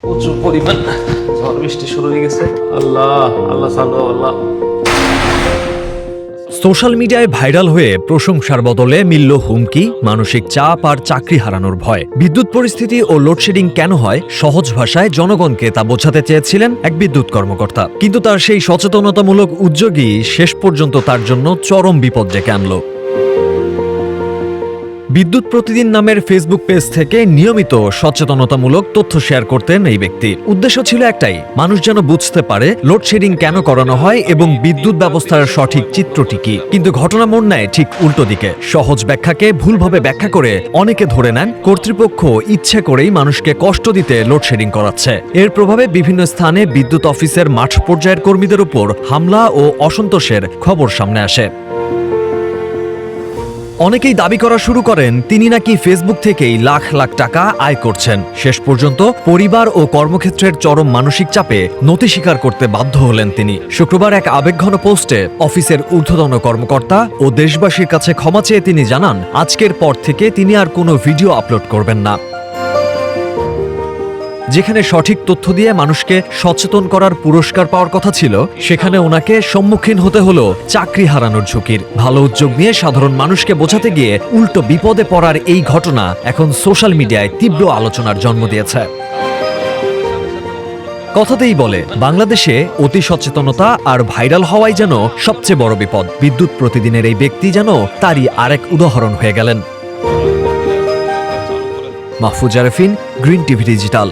প্রচুর পরিমাণ ঝড় বৃষ্টি শুরু হয়ে গেছে। আল্লাহ আল্লাহ সাল্লাহ আল্লাহ। সোশ্যাল মিডিয়ায় ভাইরাল হয়ে প্রশংসার বদলে মিলল হুমকি, মানসিক চাপ আর চাকরি হারানোর ভয়। বিদ্যুৎ পরিস্থিতি ও লোডশেডিং কেন হয়, সহজ ভাষায় জনগণকে তা বোঝাতে চেয়েছিলেন এক বিদ্যুৎ কর্মকর্তা। কিন্তু তার সেই সচেতনতামূলক উদ্যোগই শেষ পর্যন্ত তার জন্য চরম বিপদ ডেকে আনল। বিদ্যুৎ প্রতিদিন নামের ফেসবুক পেজ থেকে নিয়মিত সচেতনতামূলক তথ্য শেয়ার করতেন এই ব্যক্তি। উদ্দেশ্য ছিল একটাই, মানুষ যেন বুঝতে পারে লোডশেডিং কেন করানো হয় এবং বিদ্যুৎ ব্যবস্থার সঠিক চিত্রটি কি। কিন্তু ঘটনা মোড় নেয় ঠিক উল্টো দিকে। সহজ ব্যাখ্যাকে ভুলভাবে ব্যাখ্যা করে অনেকে ধরে নেন কর্তৃপক্ষ ইচ্ছে করেই মানুষকে কষ্ট দিতে লোডশেডিং করাচ্ছে। এর প্রভাবে বিভিন্ন স্থানে বিদ্যুৎ অফিসের মাঠ পর্যায়ের কর্মীদের উপর হামলা ও অসন্তোষের খবর সামনে আসে। অনেকেই দাবি করা শুরু করেন তিনি নাকি ফেসবুক থেকেই লাখ লাখ টাকা আয় করছেন। শেষ পর্যন্ত পরিবার ও কর্মক্ষেত্রের চরম মানসিক চাপে নতি স্বীকার করতে বাধ্য হলেন তিনি। শুক্রবার এক আবেগঘন পোস্টে অফিসের ঊর্ধ্বতন কর্মকর্তা ও দেশবাসীর কাছে ক্ষমা চেয়ে তিনি জানান, আজকের পর থেকে তিনি আর কোনো ভিডিও আপলোড করবেন না। যেখানে সঠিক তথ্য দিয়ে মানুষকে সচেতন করার পুরস্কার পাওয়ার কথা ছিল, সেখানে ওনাকে সম্মুখীন হতে হলো চাকরি হারানোর ঝুঁকির। ভালো উদ্যোগ নিয়ে সাধারণ মানুষকে বোঝাতে গিয়ে উল্টো বিপদে পড়ার এই ঘটনা এখন সোশ্যাল মিডিয়ায় তীব্র আলোচনার জন্ম দিয়েছে। কথাতেই বলে, বাংলাদেশে অতি সচেতনতা আর ভাইরাল হওয়াই যেন সবচেয়ে বড় বিপদ। বিদ্যুৎ প্রতিদিনের এই ব্যক্তি যেন তারই আরেক উদাহরণ হয়ে গেলেন। Mahfuz Arefin, green TV digital.